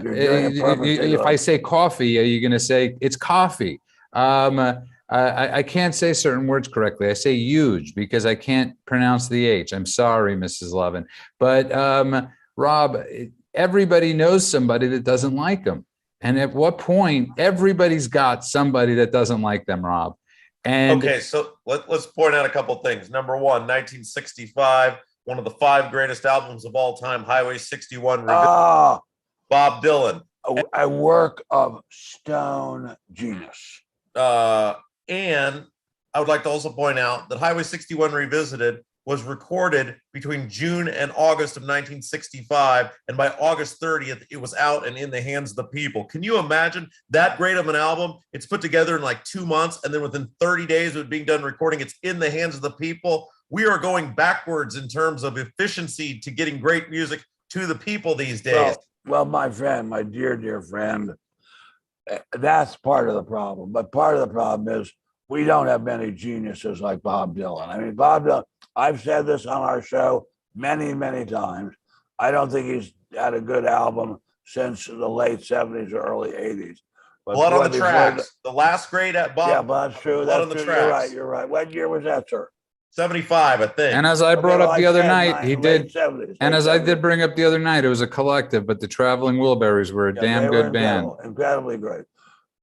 if I say coffee, are you going to say it's coffee? I can't say certain words correctly. I say huge because I can't pronounce the H. I'm sorry, Mrs. Levin. But Rob, everybody knows somebody that doesn't like him. And at what point, everybody's got somebody that doesn't like them, Rob. And Okay, so let's point out a couple things. Number one, 1965, one of the 5 greatest albums of all time, Highway 61, Ah, Bob Dylan. a work of stone genius. And I would like to also point out that Highway 61 Revisited was recorded between June and August of 1965. And by August 30th, it was out and in the hands of the people. Can you imagine that great of an album? It's put together in like 2 months. And then within 30 days of it being done recording, it's in the hands of the people. We are going backwards in terms of efficiency to getting great music to the people these days. Well, my friend, my dear friend, that's part of the problem. But part of the problem is we don't have many geniuses like Bob Dylan. I mean, Bob Dylan, I've said this on our show many times. I don't think he's had a good album since the late 70s or early 80s. But Blood on the Tracks, the last great at Bob. Yeah, but that's true. Blood on the true. Tracks. You're right. What year was that, sir? 75, I think. And as I brought up the other night, he did. 70s, And as 70s. I did bring up the other night, it was a collective, but the Traveling Wilburys were a damn good band. Incredibly great.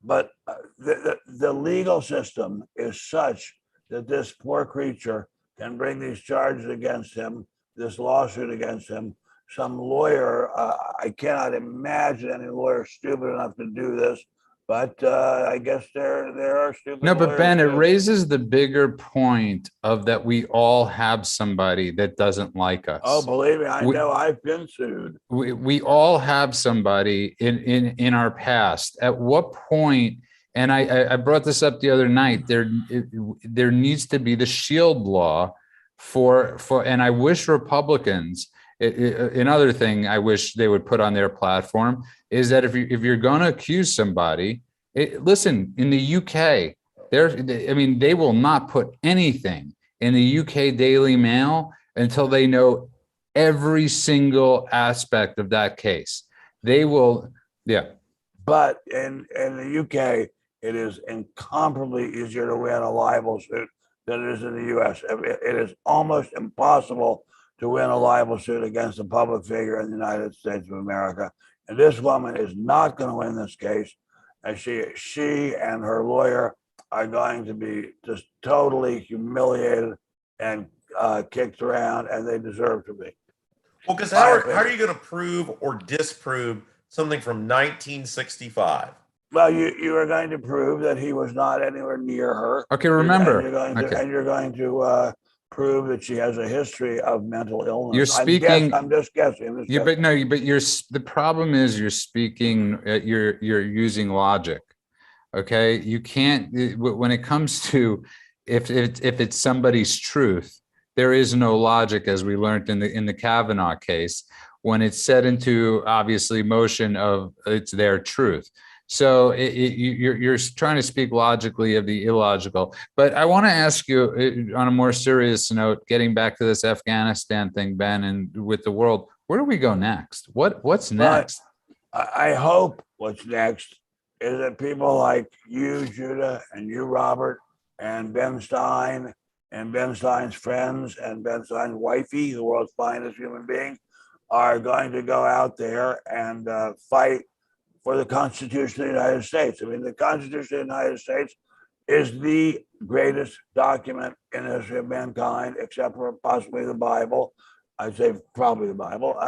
But the legal system is such that this poor creature can bring these charges against him, this lawsuit against him. Some lawyer, I cannot imagine any lawyer stupid enough to do this, but I guess there are stupid. No, but Ben, it too. raises the bigger point of that we all have somebody that doesn't like us. Oh, believe me, I know. I've been sued. We all have somebody in our past. At what point? And I brought this up the other night. There needs to be the shield law for and I wish Republicans. Another thing I wish they would put on their platform is that if you're going to accuse somebody, listen, in the UK, they will not put anything in the UK Daily Mail until they know every single aspect of that case. They will, yeah. But in the UK, it is incomparably easier to win a libel suit than it is in the US. It is almost impossible to win a libel suit against a public figure in the United States of America. And this woman is not going to win this case. And she and her lawyer are going to be just totally humiliated and kicked around, and they deserve to be. Well, because how are you going to prove or disprove something from 1965? Well, you are going to prove that he was not anywhere near her. Okay, remember. And you're going to prove that she has a history of mental illness. You're speaking. I'm just guessing. But the problem is you're speaking. You're using logic. Okay, you can't. When it comes to if it's somebody's truth, there is no logic, as we learned in the Kavanaugh case, when it's set into obviously motion of it's their truth. So you're trying to speak logically of the illogical. But I want to ask you on a more serious note, getting back to this Afghanistan thing, Ben, and with the world, where do we go next? What's next? I hope what's next is that people like you, Judah, and you, Robert, and Ben Stein, and Ben Stein's friends, and Ben Stein's wifey, the world's finest human being, are going to go out there and fight for the Constitution of the United States. I mean, the Constitution of the United States is the greatest document in the history of mankind, except for possibly the Bible. I'd say probably the Bible.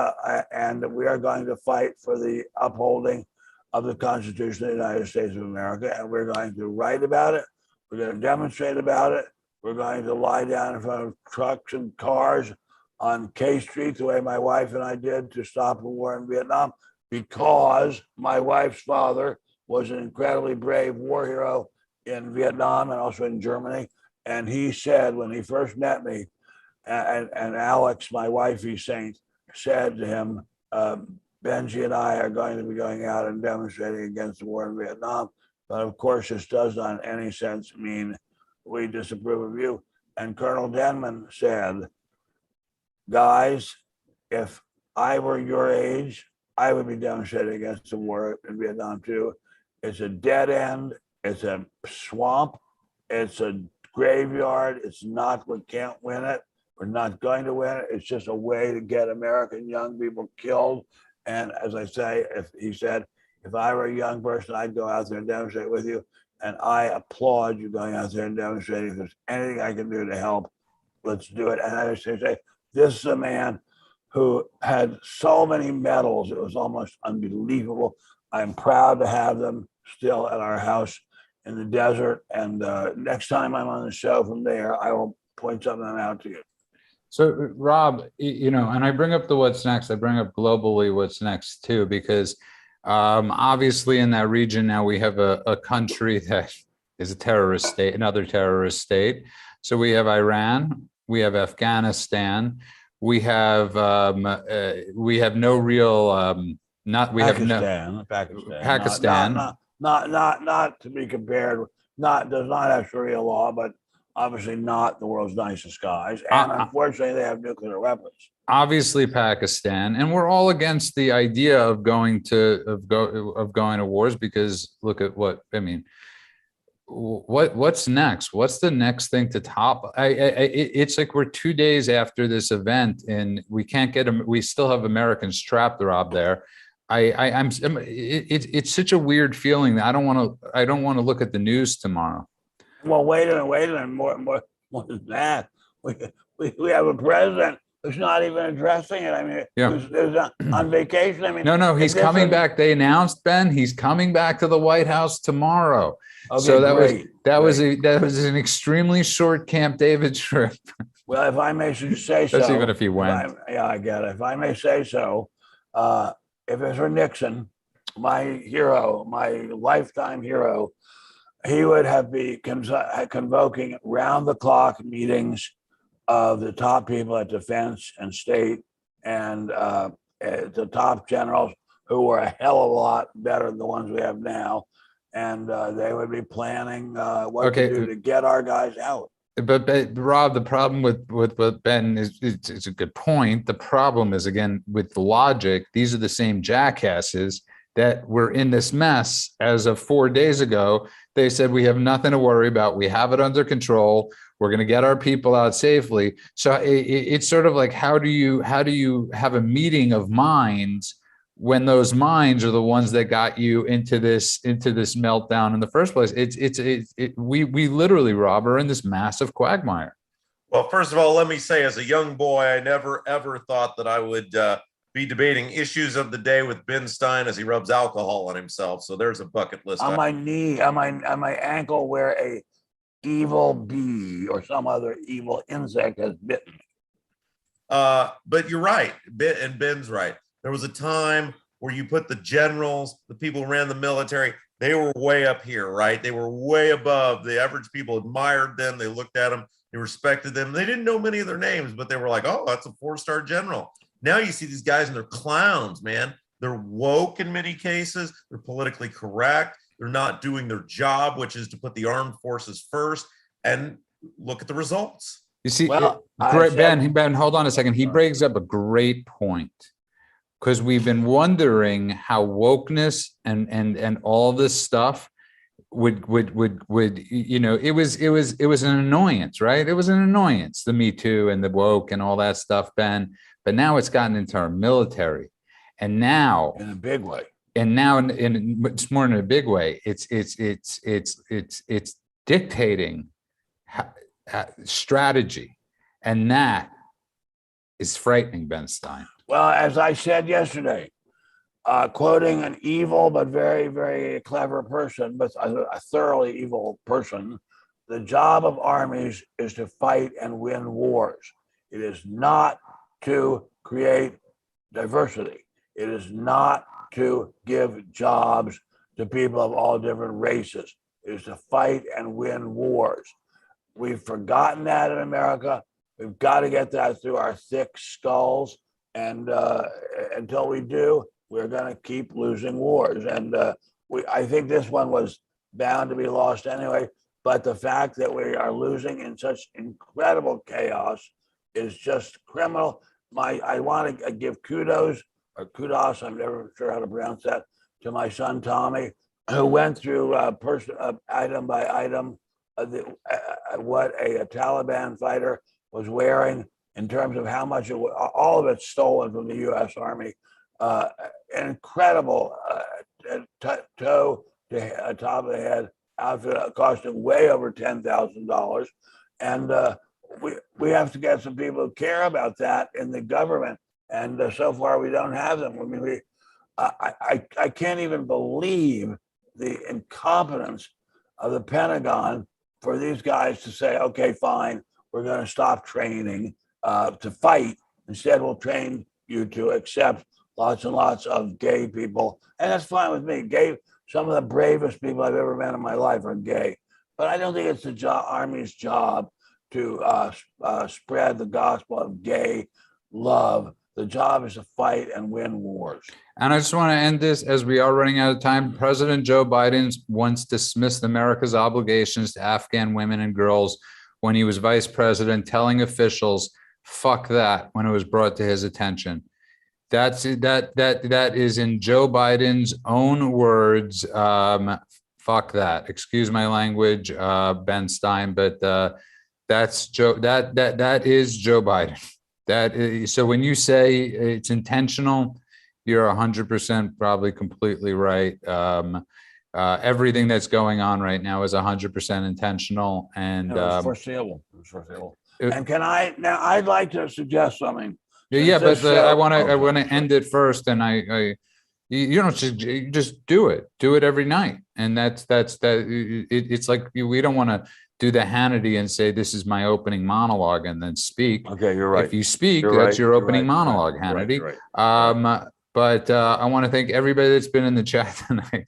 And we are going to fight for the upholding of the Constitution of the United States of America. And we're going to write about it. We're going to demonstrate about it. We're going to lie down in front of trucks and cars on K Street, the way my wife and I did to stop the war in Vietnam, because my wife's father was an incredibly brave war hero in Vietnam and also in Germany. And he said, when he first met me, and Alex, my wifey saint, said to him, Benji and I are going to be going out and demonstrating against the war in Vietnam. But of course, this does not in any sense mean we disapprove of you. And Colonel Denman said, guys, if I were your age, I would be demonstrating against the war in Vietnam too. It's a dead end. It's a swamp. It's a graveyard. It's not, we can't win it. We're not going to win it. It's just a way to get American young people killed. And as I say, he said, if I were a young person, I'd go out there and demonstrate with you. And I applaud you going out there and demonstrating. If there's anything I can do to help, let's do it. And I would say, this is a man who had so many medals. It was almost unbelievable. I'm proud to have them still at our house in the desert. And next time I'm on the show from there, I will point something out to you. So Rob, you know, and I bring up the what's next, I bring up globally what's next too, because obviously in that region now we have a country that is a terrorist state, another terrorist state. So we have Iran, we have Afghanistan, we have no real Pakistan. Not to be compared. Does not have Sharia law, but obviously not the world's nicest guys, and unfortunately they have nuclear weapons. Obviously Pakistan, and we're all against the idea of going to wars, because look at what I mean. What's next? What's the next thing to top? It's like we're 2 days after this event, and we can't get them. We still have Americans trapped, Rob. There, it's such a weird feeling that I don't want to look at the news tomorrow. Well, wait a minute. More than that, we have a president who's not even addressing it. I mean, yeah. who's on vacation. I mean, no, he's coming back. They announced, Ben, he's coming back to the White House tomorrow. Okay, so that was an extremely short Camp David trip. Well, if I may say so, that's even if he went. I get it. If I may say so, if it were Nixon, my hero, my lifetime hero, he would have been convoking round-the-clock meetings of the top people at defense and state, and the top generals who were a hell of a lot better than the ones we have now. And they would be planning what to do to get our guys out. But Rob, the problem with Ben is it's a good point. The problem is, again, with the logic, these are the same jackasses that were in this mess as of 4 days ago. They said, we have nothing to worry about. We have it under control. We're going to get our people out safely. So it's sort of like, how do you have a meeting of minds when those minds are the ones that got you into this meltdown in the first place? We literally, Rob, are in this massive quagmire. Well, first of all, let me say, as a young boy, I never ever thought that I would be debating issues of the day with Ben Stein as he rubs alcohol on himself. So there's a bucket list. On my knee, on my ankle, where a evil bee or some other evil insect has bitten me. But you're right, and Ben's right. There was a time where you put the generals, the people who ran the military, they were way up here, right? They were way above. The average people admired them. They looked at them. They respected them. They didn't know many of their names, but they were like, oh, that's a 4-star general. Now you see these guys and they're clowns, man. They're woke in many cases. They're politically correct. They're not doing their job, which is to put the armed forces first. And look at the results. You see, Ben, hold on a second. He brings up a great point, because we've been wondering how wokeness and all this stuff would you know, it was an annoyance, right? It was an annoyance, the Me Too and the woke and all that stuff, Ben. But now it's gotten into our military, and now in a big way. And now it's more in a big way. It's dictating strategy, and that is frightening, Ben Stein. Well, as I said yesterday, quoting an evil but very, very clever person, but a thoroughly evil person, the job of armies is to fight and win wars. It is not to create diversity. It is not to give jobs to people of all different races. It is to fight and win wars. We've forgotten that in America. We've got to get that through our thick skulls. And until we do, we're going to keep losing wars. And I think this one was bound to be lost anyway. But the fact that we are losing in such incredible chaos is just criminal. I want to give kudos, I'm never sure how to pronounce that, to my son Tommy, who went through item by item what a Taliban fighter was wearing in terms of how much all of it's stolen from the U.S. Army. Incredible toe to top of the head outfit costing way over $10,000. And we have to get some people who care about that in the government. And so far, we don't have them. I mean, I can't even believe the incompetence of the Pentagon for these guys to say, okay, fine, we're going to stop training to fight. Instead, we'll train you to accept lots and lots of gay people. And that's fine with me. Some of the bravest people I've ever met in my life are gay. But I don't think it's the Army's job to spread the gospel of gay love. The job is to fight and win wars. And I just want to end this as we are running out of time. President Joe Biden once dismissed America's obligations to Afghan women and girls when he was vice president, telling officials, fuck that, when it was brought to his attention. That is in Joe Biden's own words. Fuck that. Excuse my language, Ben Stein, but that's Joe. That is Joe Biden. So when you say it's intentional, you're 100% probably completely right. Everything that's going on right now is 100% intentional, and it's foreseeable. It's foreseeable. And I'd like to suggest something. Yeah, but I want to end it first, and you don't just do it every night, and it's like we don't want to do the Hannity and say this is my opening monologue and then speak. Okay, you're right. If you speak, that's your opening monologue, Hannity. But I want to thank everybody that's been in the chat tonight.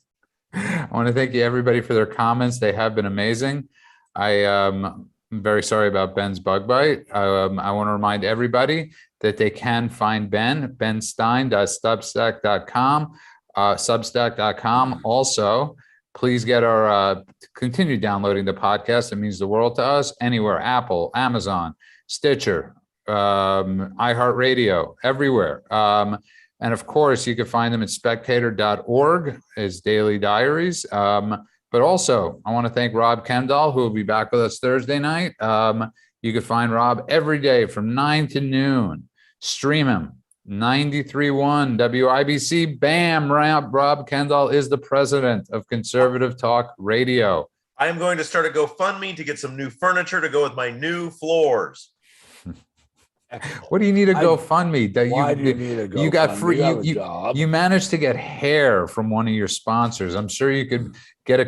I want to thank everybody for their comments. They have been amazing. I'm very sorry about Ben's bug bite. I want to remind everybody that they can find benstein.substack.com, substack.com. Also, please get our continue downloading the podcast. It means the world to us. Anywhere, Apple, Amazon, Stitcher, iHeartRadio, everywhere. And of course, you can find them at spectator.org as daily diaries. But also, I want to thank Rob Kendall, who will be back with us Thursday night. You can find Rob every day from 9 to noon. Stream him. 93.1 WIBC. Bam! Rob Kendall is the president of Conservative Talk Radio. I am going to start a GoFundMe to get some new furniture to go with my new floors. What do you need a GoFundMe? Why do you need a GoFundMe? You got free. Job. You managed to get hair from one of your sponsors. I'm sure you could get a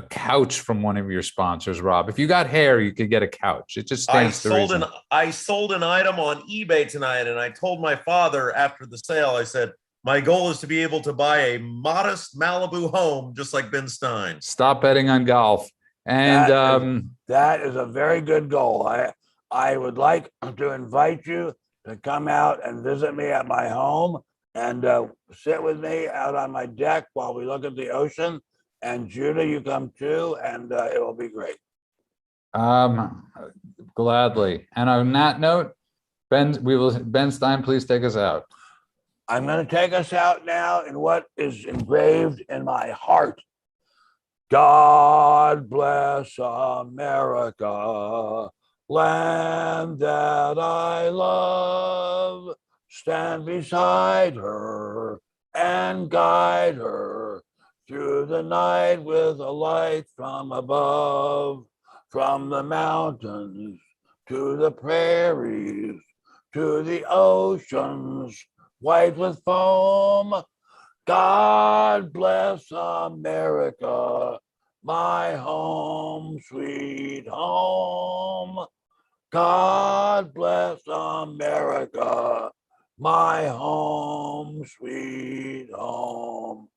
couch from one of your sponsors, Rob. If you got hair, you could get a couch. It just stands to reason. I sold an item on eBay tonight, and I told my father after the sale, I said, my goal is to be able to buy a modest Malibu home just like Ben Stein. Stop betting on golf. And that is a very good goal. I would like to invite you to come out and visit me at my home and sit with me out on my deck while we look at the ocean. And Judah, you come too, and it will be great. Gladly. And on that note, Ben Stein, please take us out. I'm going to take us out now in what is engraved in my heart. God bless America, land that I love. Stand beside her and guide her through the night with a light from above. From the mountains to the prairies to the oceans white with foam. God bless America, my home, sweet home. God bless America, my home, sweet home.